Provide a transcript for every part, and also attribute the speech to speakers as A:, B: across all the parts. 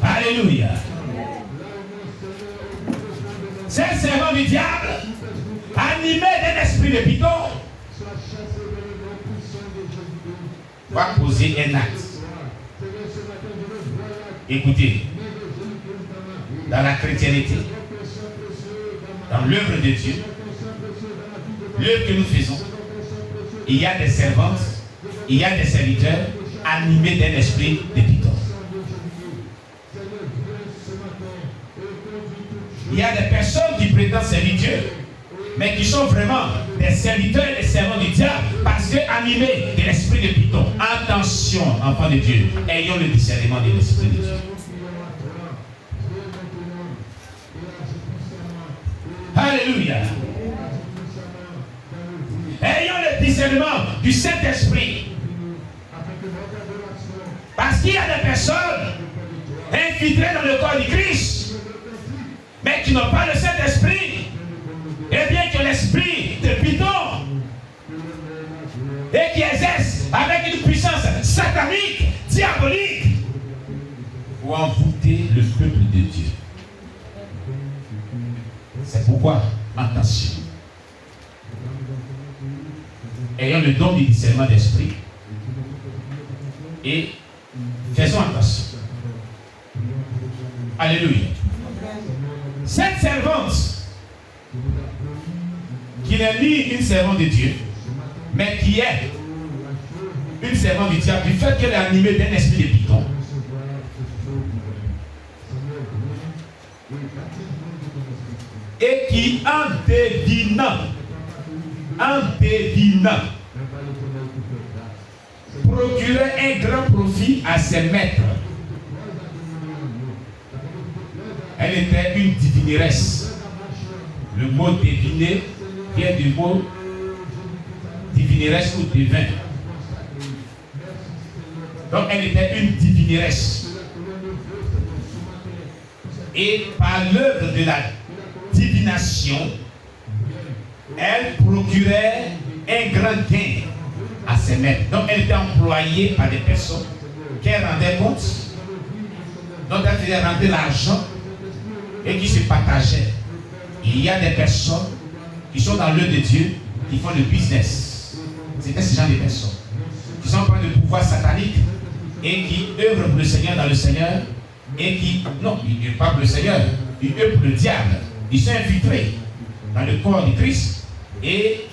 A: Alléluia. Ces servants du diable, animés d'un esprit de python, va poser un acte. Écoutez, dans la chrétienté, dans l'œuvre de Dieu, l'œuvre que nous faisons, il y a des servantes, il y a des serviteurs animés d'un esprit de python. Il y a des personnes qui prétendent servir Dieu, mais qui sont vraiment des serviteurs et des servants du diable parce que animés de l'esprit de python. Attention, enfants de Dieu, ayons le discernement de l'esprit de Dieu. Alléluia. Ayons le discernement du Saint-Esprit. Parce qu'il y a des personnes infiltrées dans le corps du Christ, mais qui n'ont pas le Saint-Esprit, et bien que l'esprit de python, et qui exerce avec une puissance satanique, diabolique, pour envoûter le peuple de Dieu. C'est pourquoi, attention, ayons le don du discernement d'esprit et faisons attention. Alléluia. Cette servante, qui n'est ni une servante de Dieu, mais qui est une servante du diable, du fait qu'elle est animée d'un esprit de python, et qui, en devinant, procurait un grand profit à ses maîtres. Elle était une divineresse. Le mot deviner vient du mot divineresse ou divin. Donc elle était une divineresse. Et par l'œuvre de la divination, elle procurait un grand gain à ses maîtres. Donc elle était employée par des personnes qu'elle rendait compte, dont elle faisait rentrer l'argent et qui se partageaient. Il y a des personnes qui sont dans l'œuvre de Dieu, qui font le business. C'était ce genre de personnes qui sont en train de pouvoir satanique et qui œuvrent pour le Seigneur dans le Seigneur et qui, non, ils ne pas pour le Seigneur, ils œuvrent pour le diable. Ils sont infiltrés dans le corps du Christ et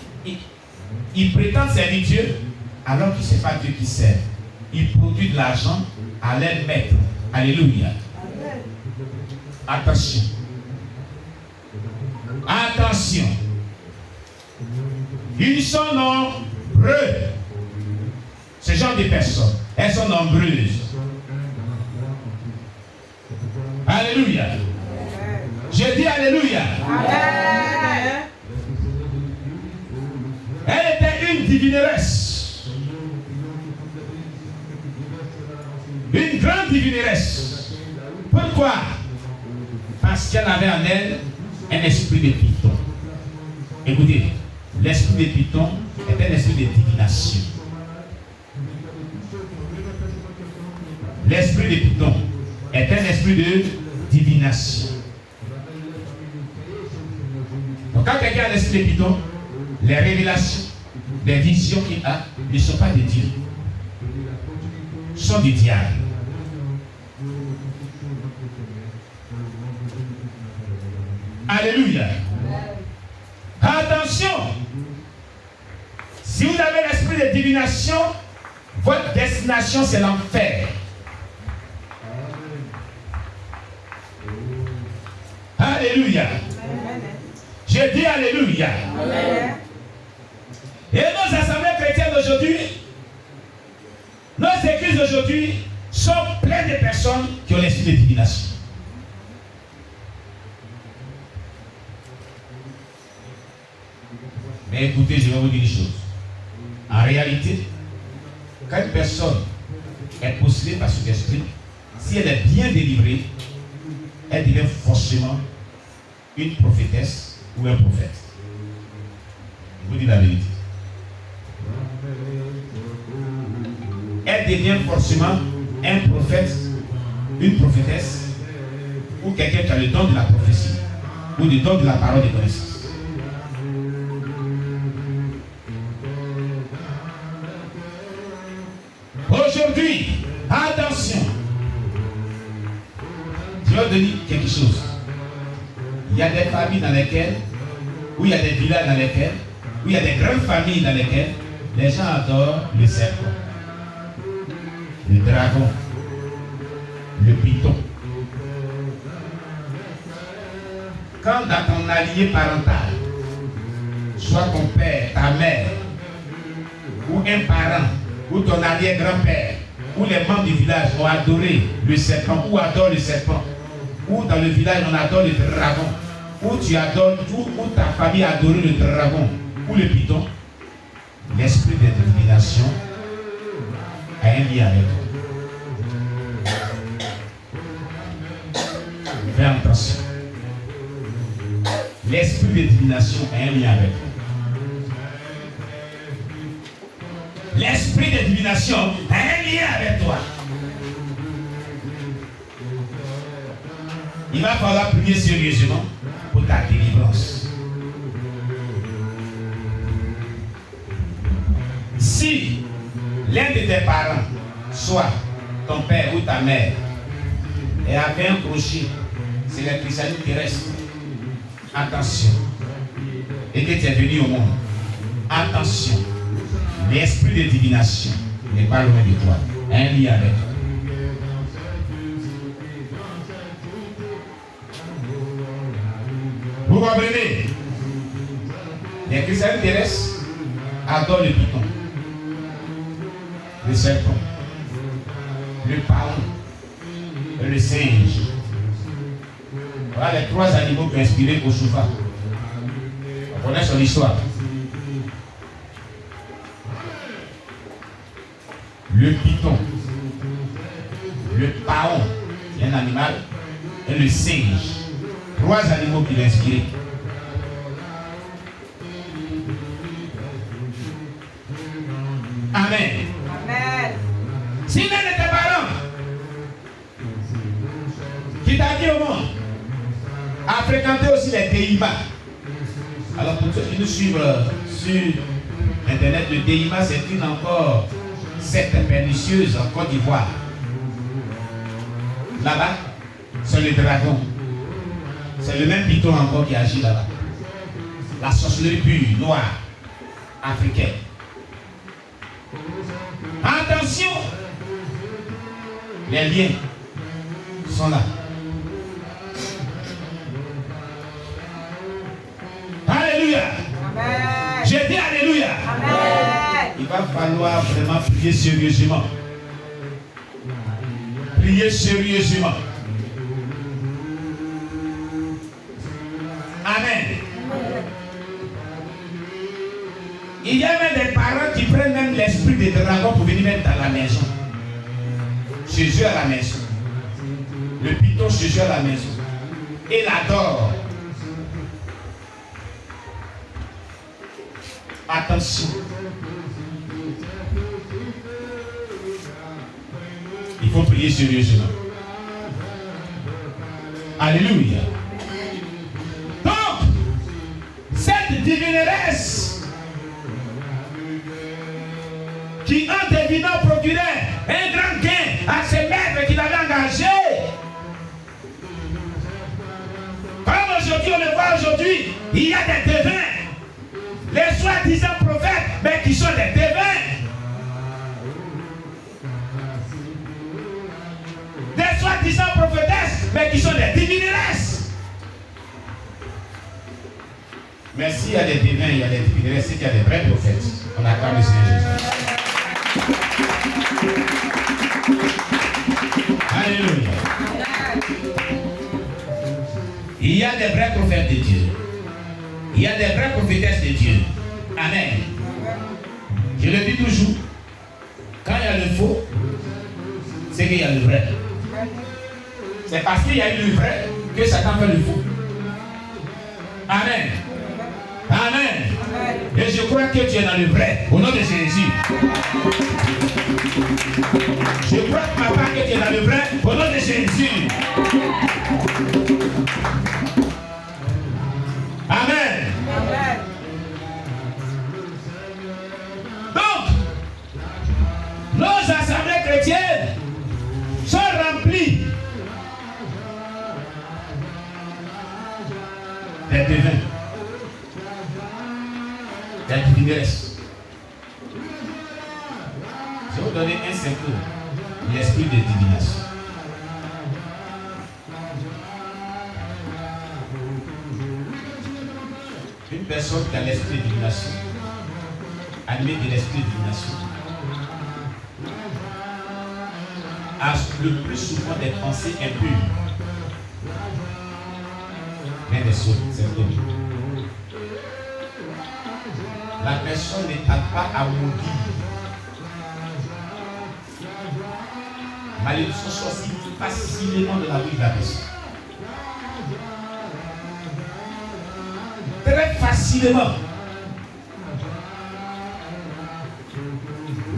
A: ils prétendent servir Dieu alors que ce n'est pas Dieu qui sert. Ils produisent de l'argent à leur maître. Alléluia. Attention. Attention. Ils sont nombreux. Ce genre de personnes, elles sont nombreuses. Alléluia. Je dis Alléluia.
B: Amen.
A: Elle était une divineresse. Une grande divineresse. Pourquoi? Parce qu'elle avait en elle un esprit de python. Écoutez, l'esprit de python est un esprit de divination. L'esprit de python est un esprit de divination. Donc quand quelqu'un a l'esprit de python, les révélations, les visions qu'il a ne sont pas de Dieu, sont du diable. Alléluia. Attention. Si vous avez l'esprit de divination, votre destination c'est l'enfer. Alléluia. Je dis Alléluia.
B: Amen.
A: Et nos assemblées chrétiennes d'aujourd'hui, nos églises d'aujourd'hui sont pleines de personnes qui ont l'esprit de divination. Mais écoutez, je vais vous dire une chose. En réalité, quand une personne est possédée par cet esprit, si elle est bien délivrée, elle devient forcément une prophétesse ou un prophète. Je vous dis la vérité. Elle devient forcément un prophète une prophétesse ou quelqu'un qui a le don de la prophétie ou le don de la parole de connaissance. Aujourd'hui, attention, je vais te dire quelque chose. Il y a des familles dans lesquelles, où il y a des villages dans lesquels, où il y a des grandes familles dans lesquelles les gens adorent le serpent, le dragon, le python. Quand dans ton allié parental, soit ton père, ta mère, ou un parent, ou ton arrière-grand-père, ou les membres du village ont adoré le serpent, ou adorent le serpent, ou dans le village on adore le dragon, ou tu adores, ou ta famille a adoré le dragon, ou le python, l'esprit de divination a un lien avec toi. Fais attention. L'esprit de divination a un lien avec toi. L'esprit de divination a un lien avec toi. Il va falloir prier sérieusement pour ta délivrance. Si l'un de tes parents, soit ton père ou ta mère, et avait un crochet, c'est le christianisme terrestre, attention, et que tu es venu au monde, attention, l'esprit de divination n'est pas loin de toi, un lien avec toi. Vous comprenez? Les chrétiens terrestres adorent le python, le serpent, le paon et le singe. Voilà les trois animaux qui ont inspiré Kosoufa. On connaît son histoire. Le python, le paon, qui est un animal, et le singe. Trois animaux qui l'ont inspiré. Amen.
B: Amen.
A: Si l'un de tes parents qui t'a dit au monde a fréquenté aussi les Déima. Alors pour ceux qui nous suivent sur internet, le Déima c'est une encore secte pernicieuse en Côte d'Ivoire. Là-bas, c'est le dragon. C'est le même python encore qui agit là-bas. La sorcellerie pure, noire, africaine. Attention! Les liens sont là. Alléluia!
B: Amen.
A: J'ai dit Alléluia!
B: Amen.
A: Il va falloir vraiment prier sérieusement. Prier sérieusement. Amen. Il y a même des parents qui prennent même l'esprit des dragons pour venir mettre dans la maison. Chez eux à la maison. Le python chez eux à la maison. Et l'adore. Attention. Il faut prier sérieusement. Alléluia. Donc, cette divineresse qui en devinant procurait un grand gain à ses maîtres qu'il avait engagés. Comme aujourd'hui, on le voit aujourd'hui, il y a des devins, les soi-disant prophètes, mais qui sont des devins. Des soi-disant prophétesses, mais qui sont des divineresses. Mais s'il y a des devins, il y a des divineresses, c'est qu'il y a des vrais prophètes. On acclame le Seigneur Jésus. Alléluia. Il y a des vrais prophètes de Dieu. Il y a des vraies prophétesses de Dieu. Amen. Je le dis toujours. Quand il y a le faux, c'est qu'il y a le vrai. C'est parce qu'il y a eu le vrai que Satan fait le faux. Amen. Amen. Et je crois que tu es dans le vrai. Au nom de Jésus. Je crois, papa, que tu es dans le vrai. Au nom de Jésus. Jésus. Amen.
B: Amen.
A: Donc, nos assemblées chrétiennes sont remplies des devins, des divinesses. Je vais vous donner un symptôme, l'esprit de divination. Une personne qui a l'esprit de divination, animée de l'esprit de divination, a le plus souvent des pensées impures. Mais des symptômes. La personne ne tarde pas à maudire. Malédiction sortit facilement de la vie de la personne. Très facilement.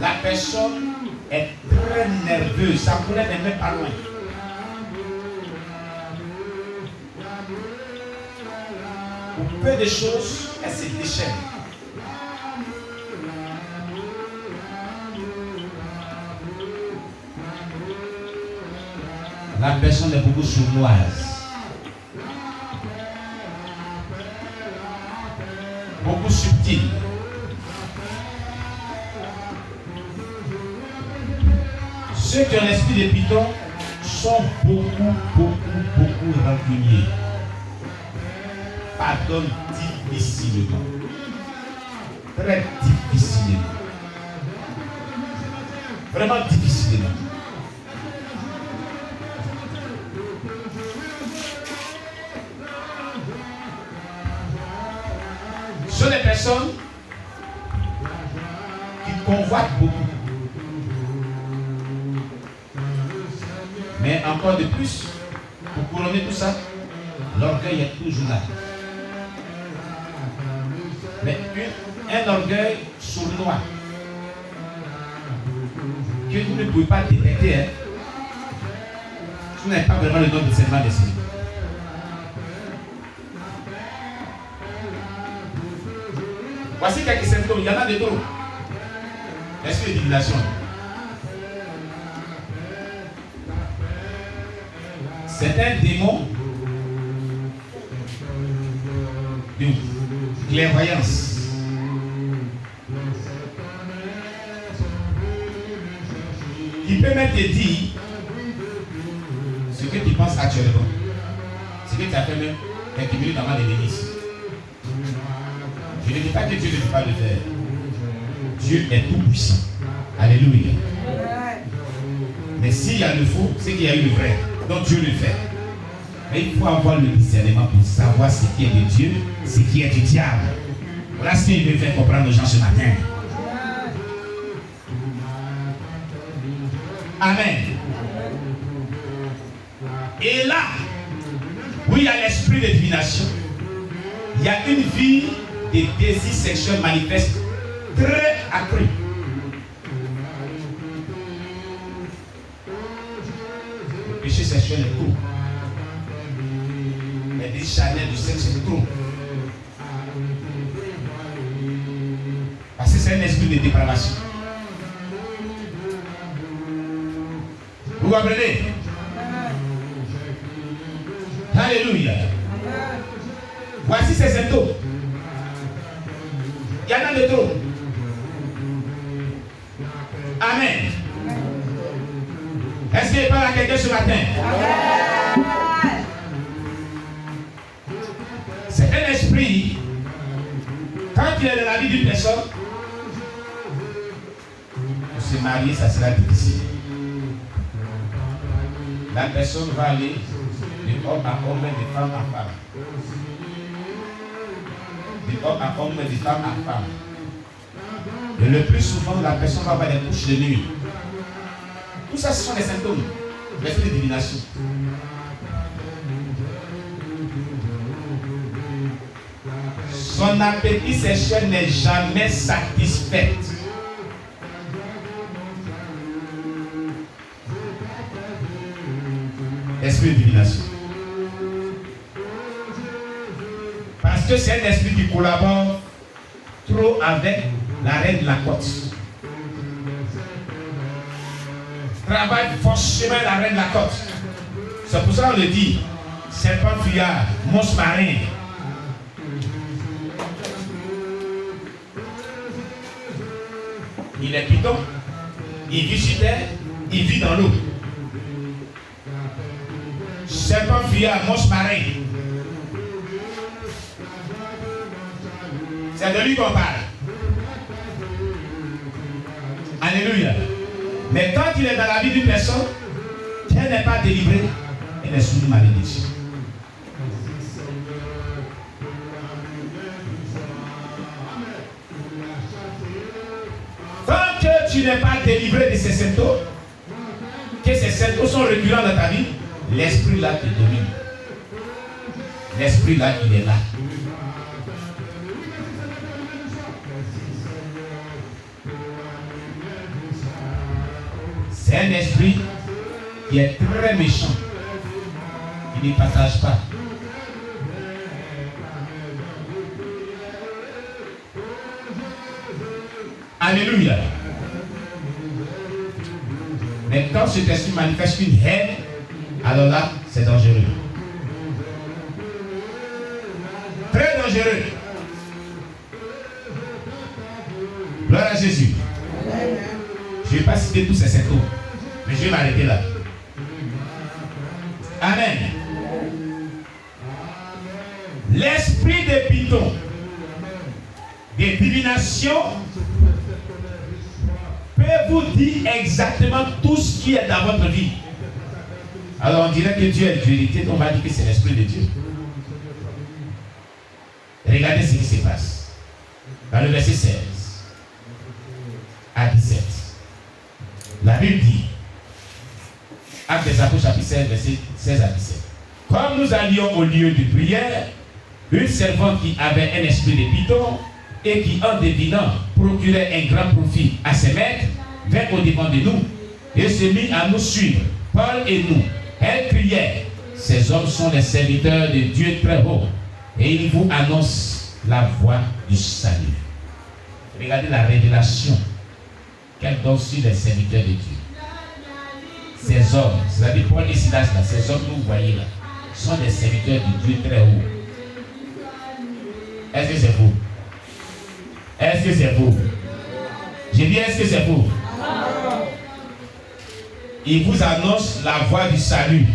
A: La personne est très nerveuse. Sa colère n'est même pas loin. Pour peu de choses, elle se déchaîne. La personne est beaucoup sournoise. Beaucoup subtile. Ceux qui ont l'esprit de Python sont beaucoup rancuniers. Pardonnent difficilement. Très difficilement. Vraiment difficilement. Ce sont des personnes qui convoitent beaucoup. Mais encore de plus, pour couronner tout ça, l'orgueil est toujours là. Mais un orgueil sournois que vous ne pouvez pas détecter, hein. Vous n'avez pas vraiment le don de discernement d'esprit. Voici quelques symptômes, il y en a de trop. L'esprit de divination. C'est un démon de clairvoyance. Il peut même te dire ce que tu penses actuellement. Ce que tu as fait même quelques minutes avant de venir ici. Je ne dis pas que Dieu ne peut pas le faire. Dieu est tout puissant. Alléluia. Mais s'il y a le faux, c'est qu'il y a eu le vrai. Donc Dieu le fait. Mais il faut avoir le discernement pour savoir ce qui est de Dieu, ce qui est du diable. Voilà ce qu'il veut faire comprendre aux gens ce matin. Amen. Et là, où il y a l'esprit de divination, il y a une vie de désir sexuel manifeste très accrue. Le péché sexuel est trop. Les désirs charnels du sexe est trop. Parce que c'est un esprit de dépravation. Vous comprenez? Alléluia. Voici ces symptômes. Il y en a de trop. Amen. Est-ce qu'il parle à quelqu'un ce matin? C'est un esprit. Quand il est dans la vie d'une personne, pour se marier, ça sera difficile. La personne va aller de homme à homme, de femme à femme. De homme à homme, de femme à femme. Et le plus souvent, la personne va avoir des couches de nuit. Tout ça, ce sont des symptômes. L'esprit de divination. Son appétit sexuel n'est jamais satisfait. Esprit de divination. Parce que c'est un esprit qui collabore trop avec la reine de la côte. Travaille forcément la reine de la côte. C'est pour ça qu'on le dit. Serpent fuyard, monstre marin. Il est python. Il vit sur terre. Il vit dans l'eau. Serpent fuyard, monstre marin. C'est de lui qu'on parle. Alléluia. Mais quand il est dans la vie d'une personne, si elle n'est pas délivrée, elle est sous une malédiction. Tant que tu n'es pas délivré de ces symptômes, que ces symptômes sont récurrents dans ta vie, l'esprit là te domine. L'esprit là, il est là. C'est un esprit qui est très méchant. Il ne partage pas. Alléluia. Mais quand cet esprit manifeste une haine, alors là, c'est dangereux. Très dangereux. Gloire à Jésus. Je ne vais pas citer tous ces symptômes, mais je vais m'arrêter là. Amen. L'esprit de python, de divination, peut vous dire exactement tout ce qui est dans votre vie. Alors on dirait que Dieu est vérité, on va dire que c'est l'esprit de Dieu. Regardez ce qui se passe. Dans le verset 16 à 17. La Bible dit, Actes des Apôtres chapitre 16, verset 16 à 17. Comme nous allions au lieu de prière, une servante qui avait un esprit de python et qui, en devinant, procurait un grand profit à ses maîtres, vint au-devant de nous et se mit à nous suivre, Paul et nous. Elle criait, ces hommes sont les serviteurs de Dieu très haut et ils vous annoncent la voie du salut. Regardez la révélation qu'elle donne sur les serviteurs de Dieu. Ces hommes, c'est-à-dire Paul et Silas, là, ces hommes que vous voyez là, sont des serviteurs de Dieu très haut. Est-ce que c'est vous? Est-ce que c'est vous? J'ai dit, est-ce que c'est vous? Il vous annonce la voie du salut.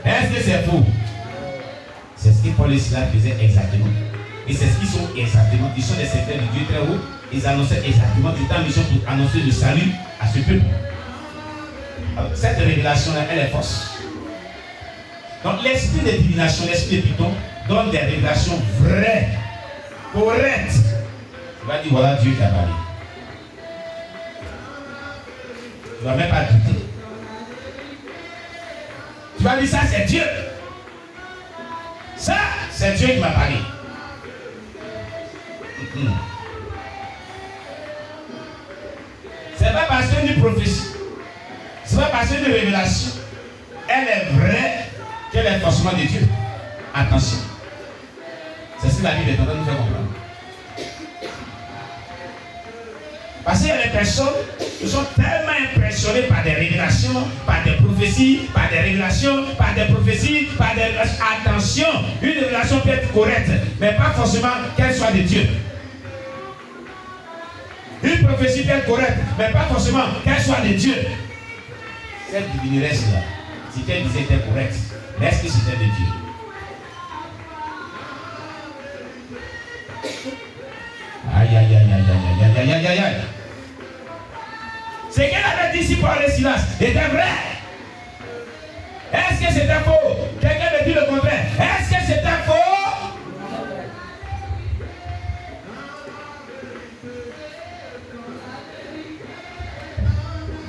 A: Est-ce que c'est vous? C'est ce que Paul et Silas faisaient exactement. Et c'est ce qu'ils sont exactement. Ils sont des serviteurs de Dieu très haut. Ils annonçaient exactement. Ils étaient en mission pour annoncer le salut à ce peuple. Alors, cette révélation-là, elle est fausse. Donc l'esprit de divination, l'esprit de python, donne des révélations vraies, correctes. Tu vas dire, voilà Dieu qui a parlé. Tu ne vas même pas douter. Tu vas dire, ça c'est Dieu. Ça, c'est Dieu qui m'a parlé. C'est pas parce qu'une prophétie, c'est pas parce qu'une révélation, elle est vraie qu'elle est forcément de Dieu. Attention. C'est ce que la Bible est en train de nous faire comprendre. Parce qu'il y a des personnes qui sont tellement impressionnées par des révélations, par des prophéties, par des révélations, par des prophéties, par des révélations. Attention, une révélation peut être correcte, mais pas forcément qu'elle soit de Dieu. Une prophétie peut être correcte, mais pas forcément qu'elle soit de Dieu. Cette divineresse-là, si qu'elle disait qu'elle était correcte, mais est-ce que c'était de Dieu? Aïe, aïe, aïe, aïe, aïe, aïe, aïe, aïe, aïe. Ce qu'elle avait dit ici Paul et Silas était vrai. Est-ce que c'était faux? Quelqu'un me dit le contraire. Est-ce que c'était faux?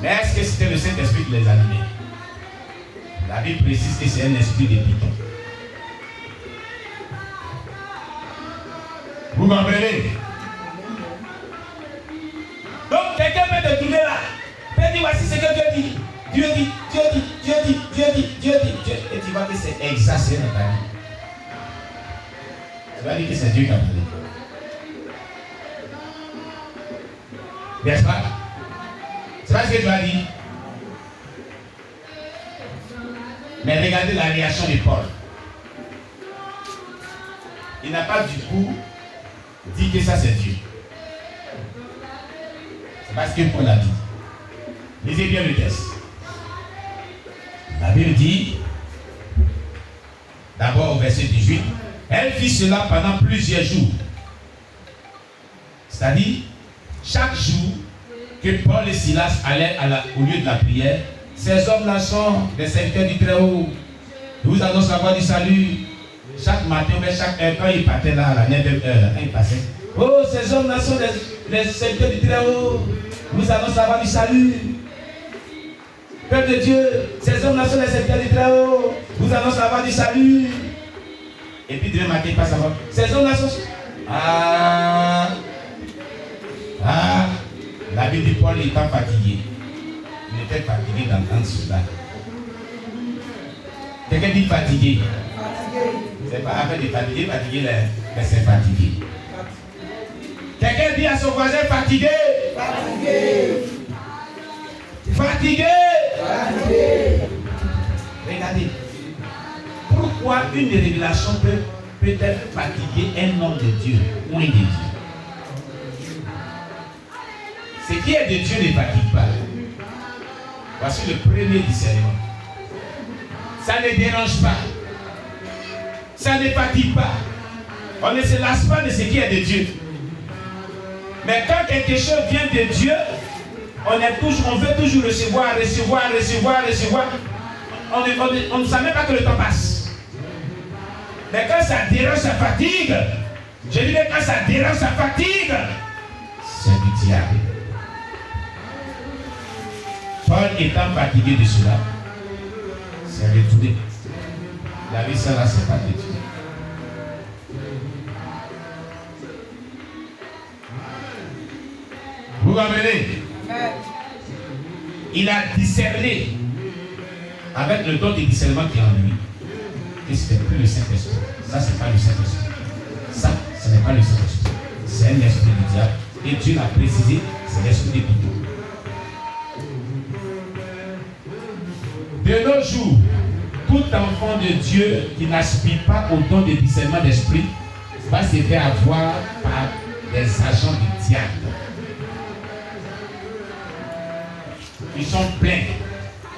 A: Mais est-ce que c'était le Saint-Esprit qui les animait? La Bible précise que c'est un esprit de python. Vous comprenez? Donc quelqu'un peut te trouver là, peut dire voici ce que Dieu dit. Dieu dit, Dieu dit, Dieu dit, Dieu dit, Dieu dit, Dieu dit. Et tu vois que c'est exagéré dans ta vie, tu vas dire que c'est Dieu qui a parlé. N'est-ce pas? C'est pas ce que tu as dit. Mais regardez la réaction de Paul. Il n'a pas du coup dit que ça c'est Dieu. C'est pas ce que Paul a dit. Lisez bien le texte. La Bible dit, d'abord au verset 18, elle fit cela pendant plusieurs jours. C'est-à-dire, chaque jour que Paul et Silas allaient au lieu de la prière, ces hommes-là sont des serviteurs du Très-Haut. Ils vous annoncent la voie du salut. Chaque matin, chaque heure, quand ils partaient là, à la 9e heure, quand ils passaient, oh, ces hommes-là sont des serviteurs du Très-Haut. Ils vous annoncent la voie du salut. Peuple de Dieu, ces hommes-là sont des serviteurs du Très-Haut. Ils vous annoncent la voie du salut. Et puis demain matin, ils passent à voir. Ces hommes-là sont. La Bible de Paul étant fatigué. Il était fatigué d'entendre cela. Quelqu'un dit fatigué. C'est pas affaire de fatigué, mais c'est fatigué. Quelqu'un dit à son voisin fatigué. Fatigué. Regardez. Pourquoi une révélation peut-elle fatiguer un homme de Dieu ou un de Dieu? Ce qui est de Dieu ne fatigue pas. Voici le premier discernement. Ça ne dérange pas. Ça ne fatigue pas. On ne se lasse pas de ce qui est de Dieu. Mais quand quelque chose vient de Dieu, on veut toujours recevoir. On ne sait même pas que le temps passe. Mais quand ça dérange, ça fatigue. Je dis que quand ça dérange, ça fatigue. C'est du diable. Paul étant fatigué de cela, s'est retourné. La vie, ça là, c'est pas de Dieu. Vous comprenez? Il a discerné avec le don de discernement qui est en lui que ce n'est plus le Saint-Esprit. Ça, ce n'est pas le Saint-Esprit. Ça, ce n'est pas le Saint-Esprit. C'est un esprit du diable. Et Dieu l'a précisé, c'est l'esprit des pipeaux. De nos jours, tout enfant de Dieu qui n'aspire pas au don de discernement d'esprit va se faire avoir par des agents du diable. Ils sont pleins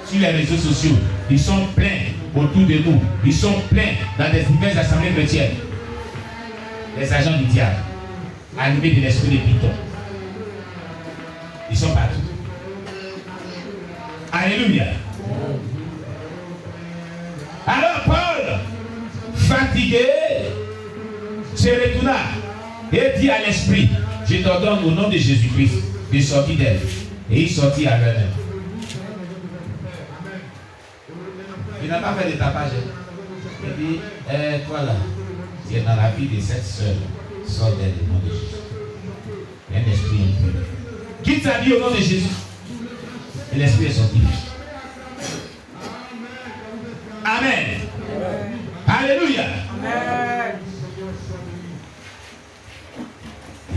A: sur les réseaux sociaux, ils sont pleins autour de nous, ils sont pleins dans des diverses assemblées chrétiennes. Les agents du diable, animés de l'esprit de Python. Ils sont partout. Alléluia. Alors Paul, fatigué, se retourna et dit à l'esprit, je t'ordonne au nom de Jésus-Christ de sortir d'elle. Et il sortit à l'heure même. Il n'a pas fait de tapage. Il dit, toi là, tu es dans la vie de cette sœur, sors d'elle au nom de Jésus. Il y a un esprit impur. Quitte sa vie au nom de Jésus. Et l'esprit est sorti. Amen. Alléluia.
B: Amen.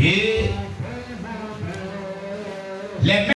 A: Et les